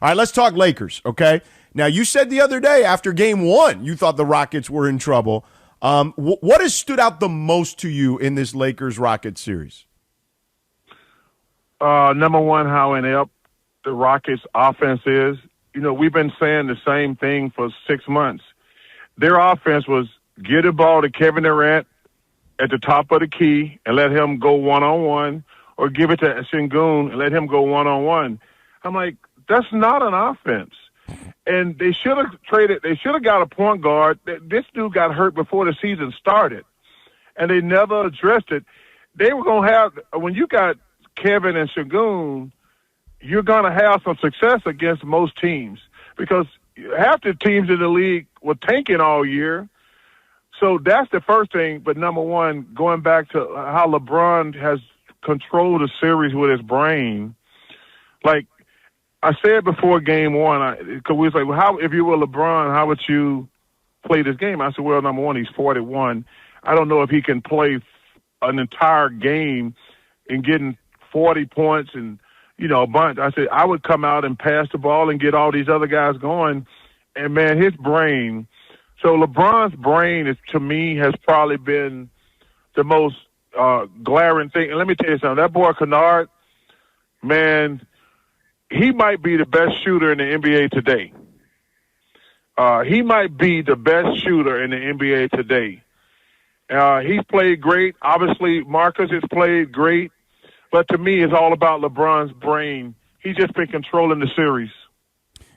All right, let's talk Lakers, okay? Now, you said the other day after game one, you thought the Rockets were in trouble. What has stood out the most to you in this Lakers-Rockets series? Number one, how inept the Rockets' offense is. You know, we've been saying the same thing for 6 months. Their offense was get the ball to Kevin Durant at the top of the key and let him go one-on-one, or give it to Sengun and let him go one-on-one. I'm like, that's not an offense. And they should have traded. They should have got a point guard. This dude got hurt before the season started, and they never addressed it. They were going to have, when you got Kevin and Sengun, you're going to have some success against most teams, because half the teams in the league were tanking all year. So that's the first thing. But number one, going back to how LeBron has controlled the series with his brain, like, I said before game one, because we was like, well, how, if you were LeBron, how would you play this game? I said, well, number one, he's 41. I don't know if he can play an entire game and getting 40 points and, you know, a bunch. I said, I would come out and pass the ball and get all these other guys going. And, man, his brain. So LeBron's brain, is, to me, has probably been the most glaring thing. And let me tell you something. That boy Kennard, man, he might be the best shooter in the NBA today. He might be the best shooter in the NBA today. He's played great. Obviously, Marcus has played great. But to me, it's all about LeBron's brain. He's just been controlling the series.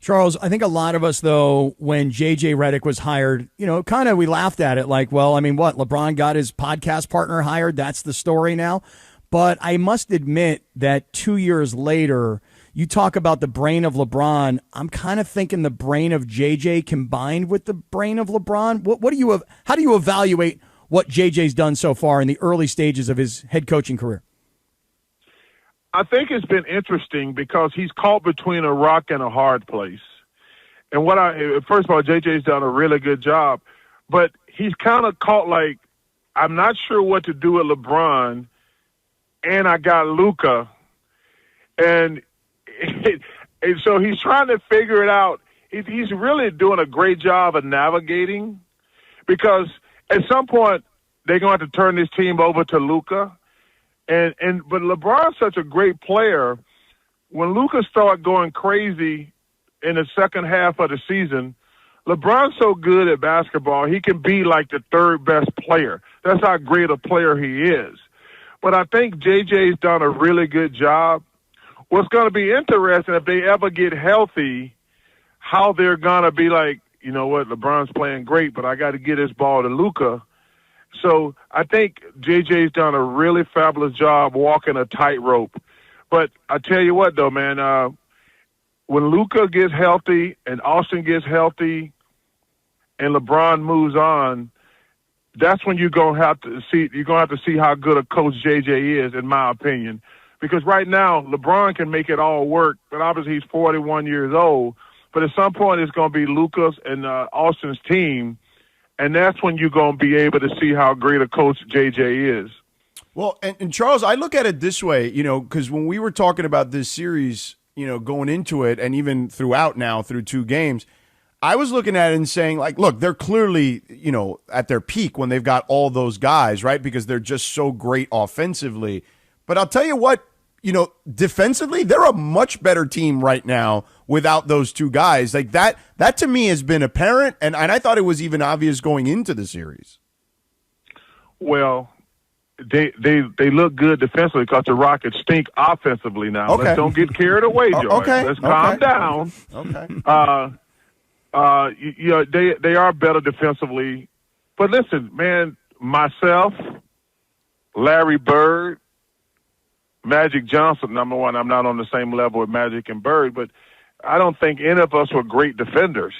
Charles, I think a lot of us, though, when J.J. Redick was hired, you know, kind of we laughed at it like, well, I mean, what? LeBron got his podcast partner hired. That's the story now. But I must admit that 2 years later, you talk about the brain of LeBron. I'm kind of thinking the brain of JJ combined with the brain of LeBron. How do you evaluate what JJ's done so far in the early stages of his head coaching career? I think it's been interesting because he's caught between a rock and a hard place. And first of all, JJ's done a really good job, but he's kind of caught like, I'm not sure what to do with LeBron, and I got Luka, and so he's trying to figure it out. He's really doing a great job of navigating, because at some point they're going to have to turn this team over to Luka. But LeBron's such a great player. When Luka started going crazy in the second half of the season, LeBron's so good at basketball, he can be like the third best player. That's how great a player he is. But I think JJ's done a really good job. What's going to be interesting, if they ever get healthy, how they're going to be like, you know what, LeBron's playing great, but I got to get his ball to Luka. So I think JJ's done a really fabulous job walking a tightrope. But I tell you what, though, man, when Luka gets healthy and Austin gets healthy and LeBron moves on, that's when you're going to have to see how good a coach JJ is, in my opinion. Because right now, LeBron can make it all work, but obviously he's 41 years old. But at some point, it's going to be Luka's and Austin's team, and that's when you're going to be able to see how great a coach JJ is. Well, and Charles, I look at it this way, you know, because when we were talking about this series, you know, going into it and even throughout now through 2 games, I was looking at it and saying, like, look, they're clearly, you know, at their peak when they've got all those guys, right, because they're just so great offensively. But I'll tell you what, you know, defensively, they're a much better team right now without those 2 guys. Like that to me has been apparent, and I thought it was even obvious going into the series. Well, they look good defensively because the Rockets stink offensively now. Okay. Let's don't get carried away, George. Okay. Let's calm down. Okay. You know, they are better defensively. But listen, man, myself, Larry Bird, Magic Johnson, number one, I'm not on the same level with Magic and Bird, but I don't think any of us were great defenders.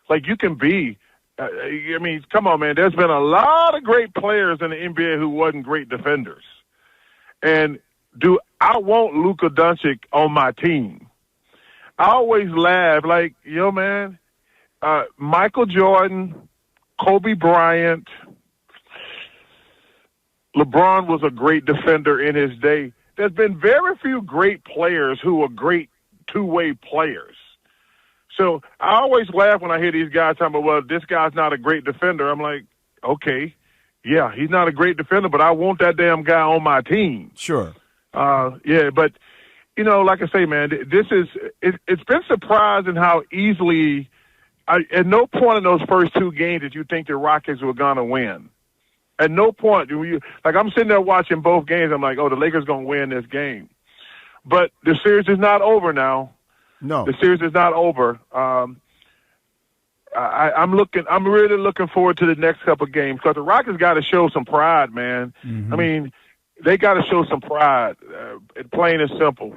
Like, you can be, I mean, come on, man. There's been a lot of great players in the NBA who wasn't great defenders. And I want Luka Doncic on my team. I always laugh, like, yo, man, Michael Jordan, Kobe Bryant, LeBron was a great defender in his day. There's been very few great players who were great two-way players. So I always laugh when I hear these guys talking about, well, this guy's not a great defender. I'm like, okay, yeah, he's not a great defender, but I want that damn guy on my team. Sure. Yeah, but, like I say, man, it's been surprising how easily at no point in those first two games did you think the Rockets were going to win. At no point. I'm sitting there watching both games. I'm like, oh, the Lakers going to win this game. But the series is not over now. No. The series is not over. I'm really looking forward to the next couple of games because the Rockets got to show some pride, man. Mm-hmm. I mean, they got to show some pride. Plain and simple.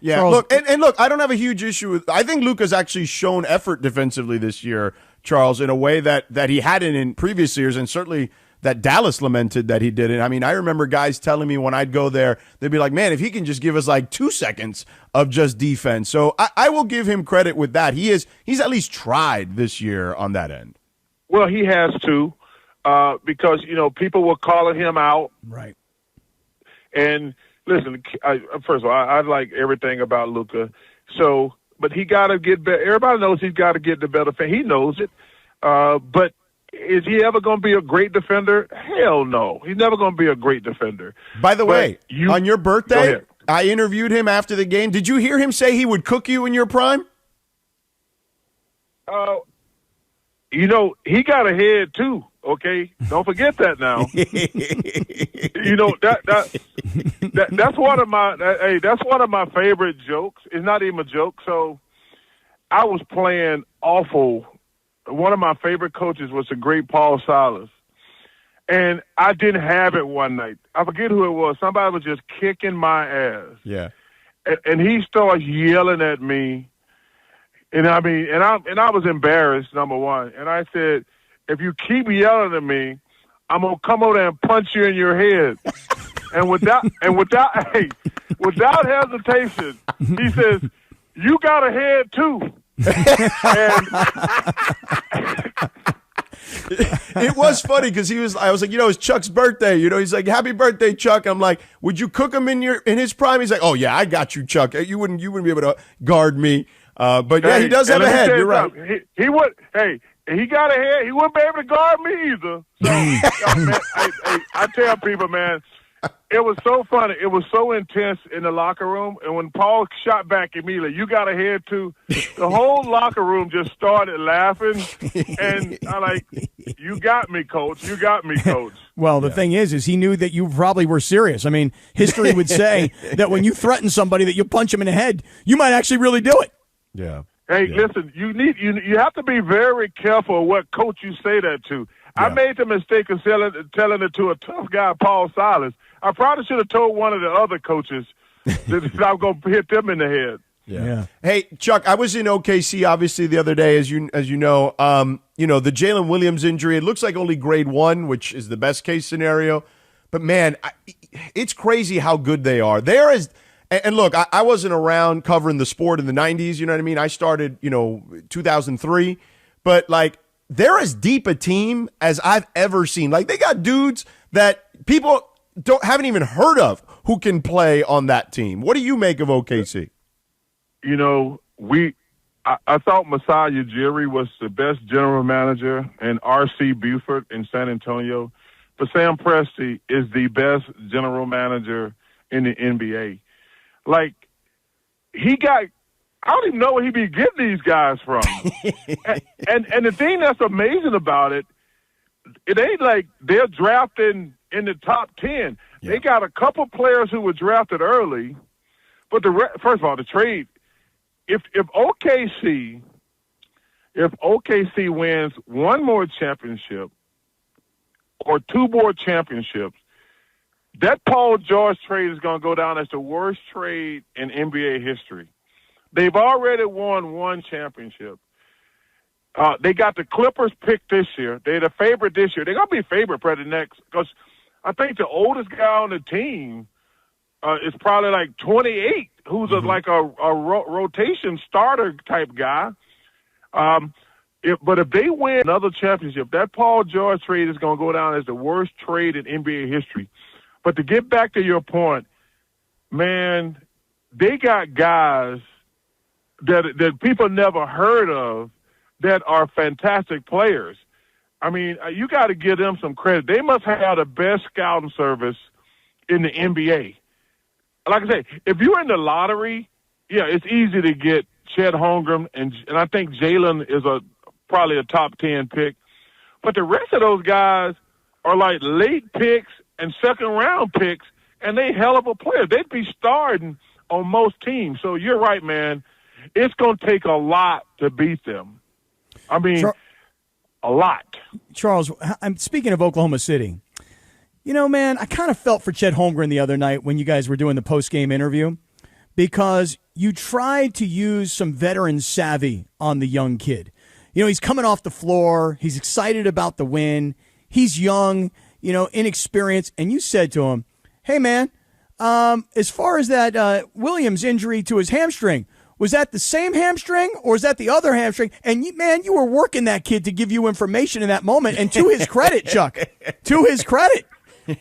Yeah, Charles, look, and look, I don't have a huge issue with. I think Luka's actually shown effort defensively this year, Charles, in a way that he hadn't in previous years, and certainly that Dallas lamented that he didn't. I mean, I remember guys telling me when I'd go there, they'd be like, man, if he can just give us like 2 seconds of just defense. So I will give him credit with that. He's at least tried this year on that end. Well, he has to, because, people were calling him out. Right. And listen, first of all, I like everything about Luka. So, but he got to get better. Everybody knows he's got to get the better. He knows it. But is he ever going to be a great defender? Hell no. He's never going to be a great defender. By the way, on your birthday, I interviewed him after the game. Did you hear him say he would cook you in your prime? He got a head too. Okay, don't forget that now. That's one of that's one of my favorite jokes. It's not even a joke. So I was playing awful. One of my favorite coaches was the great Paul Silas. And I didn't have it one night. I forget who it was. Somebody was just kicking my ass. Yeah. And he started yelling at me. And I was embarrassed, number one. And I said, if you keep yelling at me, I'm going to come over there and punch you in your head. and without hesitation, he says, you got a head too. It was funny because I was like, it's Chuck's birthday. He's like, happy birthday, Chuck. I'm like, would you cook him in his prime? He's like, oh yeah, I got you, Chuck. You wouldn't be able to guard me. But yeah, he does have a head. You're right. He would. Hey, he got a head. He wouldn't be able to guard me either. So, man, I tell people, man, it was so funny. It was so intense in the locker room. And when Paul shot back immediately, you got a head too. The whole locker room just started laughing. And I'm like, you got me, coach. You got me, coach. Well, the thing is he knew that you probably were serious. I mean, history would say that when you threaten somebody that you punch him in the head, you might actually really do it. Yeah. Hey, listen, you have to be very careful what coach you say that to. Yeah. I made the mistake of telling it to a tough guy, Paul Silas. I probably should have told one of the other coaches that I was going to hit them in the head. Yeah. Hey, Chuck, I was in OKC obviously the other day, as you know. The Jalen Williams injury. It looks like only grade 1, which is the best case scenario. But man, it's crazy how good they are. And look, I wasn't around covering the sport in the 90s. You know what I mean? I started, 2003. But like, they're as deep a team as I've ever seen. Like, they got dudes that people haven't even heard of who can play on that team. What do you make of OKC? I thought Masai Ujiri was the best general manager, and R.C. Buford in San Antonio. But Sam Presti is the best general manager in the NBA. Like, I don't even know where he be getting these guys from. and the thing that's amazing about it ain't like they're drafting in the top 10. Yeah. They got a couple players who were drafted early, but first of all, the trade. If OKC wins one more championship or 2 more championships, that Paul George trade is going to go down as the worst trade in NBA history. They've already won 1 championship. They got the Clippers picked this year. They're the favorite this year. They're going to be favorite for the next, because I think the oldest guy on the team is probably like 28, who's like a rotation starter type guy. But if they win another championship, that Paul George trade is going to go down as the worst trade in NBA history. But to get back to your point, man, they got guys that people never heard of that are fantastic players. I mean, you got to give them some credit. They must have the best scouting service in the NBA. Like I say, if you're in the lottery, yeah, it's easy to get Chet Holmgren, and I think Jalen is probably a top 10 pick. But the rest of those guys are like late picks and second-round picks, and they hell of a players. They'd be starting on most teams. So you're right, man. It's going to take a lot to beat them. I mean, a lot. Charles, I'm speaking of Oklahoma City. You know, man, I kind of felt for Chet Holmgren the other night when you guys were doing the post-game interview because you tried to use some veteran savvy on the young kid. You know, he's coming off the floor. He's excited about the win. He's young, you know, inexperienced. And you said to him, hey, man, as far as that Williams injury to his hamstring, was that the same hamstring or is that the other hamstring? And, you were working that kid to give you information in that moment. And to his credit, Chuck, to his credit,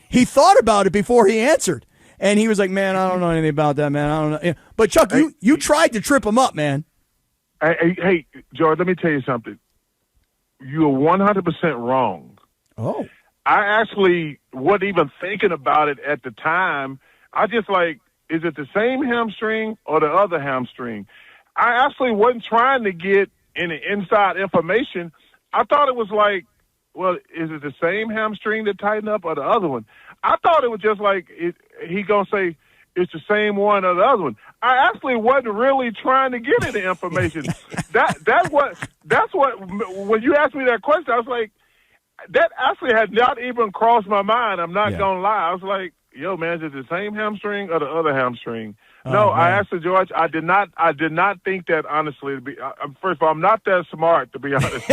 he thought about it before he answered. And he was like, man, I don't know anything about that, man. I don't know. But, Chuck, you tried to trip him up, man. Hey, George, let me tell you something. You're 100% wrong. Oh. I actually wasn't even thinking about it at the time. I just like, is it the same hamstring or the other hamstring? I actually wasn't trying to get any inside information. I thought it was like, well, is it the same hamstring that tightened up or the other one? I thought it was just like he going to say it's the same one or the other one. I actually wasn't really trying to get any information. That's what when you asked me that question, I was like, that actually had not even crossed my mind. I'm not going to lie. I was like, yo, man, is it the same hamstring or the other hamstring? No, I asked George. I did not think that, honestly. First of all, I'm not that smart, to be honest.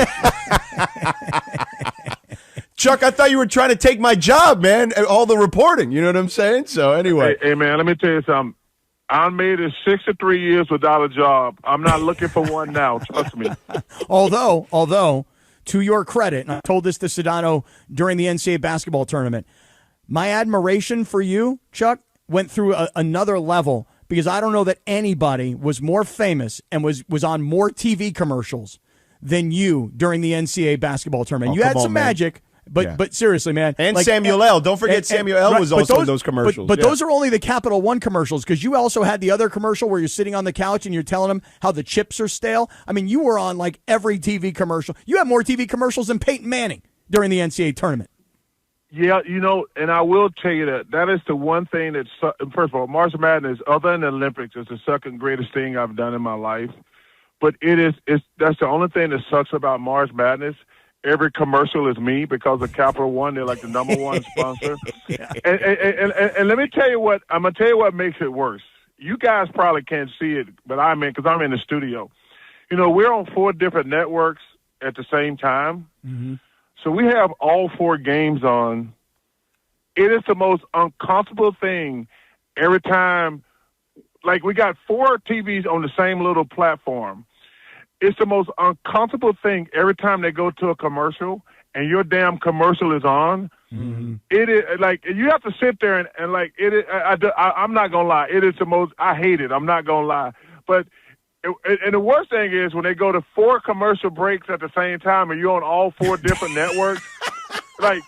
Chuck, I thought you were trying to take my job, man, all the reporting. You know what I'm saying? So anyway. Hey, man, let me tell you something. I made it 63 years without a job. I'm not looking for one now. Trust me. Although, to your credit, and I told this to Sedano during the NCAA basketball tournament, my admiration for you, Chuck, went through another level because I don't know that anybody was more famous and was on more TV commercials than you during the NCAA basketball tournament. You had some magic. But seriously, man. And like, Samuel L. Don't forget Samuel L. was also in those commercials. But those are only the Capital One commercials because you also had the other commercial where you're sitting on the couch and you're telling them how the chips are stale. I mean, you were on like every TV commercial. You had more TV commercials than Peyton Manning during the NCAA tournament. Yeah, and I will tell you that is the one thing that's, first of all, March Madness, other than the Olympics, is the second greatest thing I've done in my life. But that's the only thing that sucks about March Madness. Every commercial is me because of Capital One. They're like the number one sponsor. And let me tell you what, I'm going to tell you what makes it worse. You guys probably can't see it, but because I'm in the studio. We're on 4 different networks at the same time. Mm-hmm. So we have all 4 games on. It is the most uncomfortable thing every time. Like we got 4 TVs on the same little platform. It's the most uncomfortable thing every time they go to a commercial and your damn commercial is on. Mm-hmm. It is like you have to sit there and like it is. I'm not gonna lie. It is the most. I hate it. I'm not gonna lie. But and the worst thing is when they go to 4 commercial breaks at the same time and you're on all 4 different networks. Like,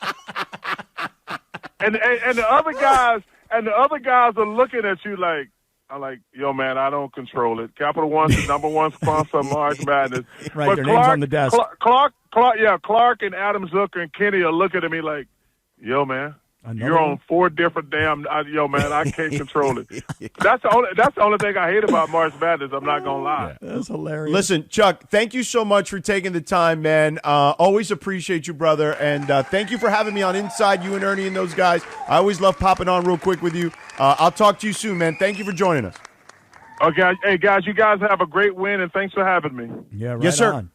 and the other guys are looking at you like. I'm like, yo, man, I don't control it. Capital One's the number one sponsor of March Madness. Right, their name's on the desk. Clark and Adam Zucker and Kenny are looking at me like, yo, man, you're on 4 different yo, man, I can't control it. That's the only thing I hate about March Madness. I'm not gonna lie. Yeah, that's hilarious. Listen, Chuck, thank you so much for taking the time, man. Always appreciate you, brother, and thank you for having me on Inside. You and Ernie and those guys. I always love popping on real quick with you. I'll talk to you soon, man. Thank you for joining us. Okay, hey guys, you guys have a great win, and thanks for having me. Yeah, right yes, sir. On.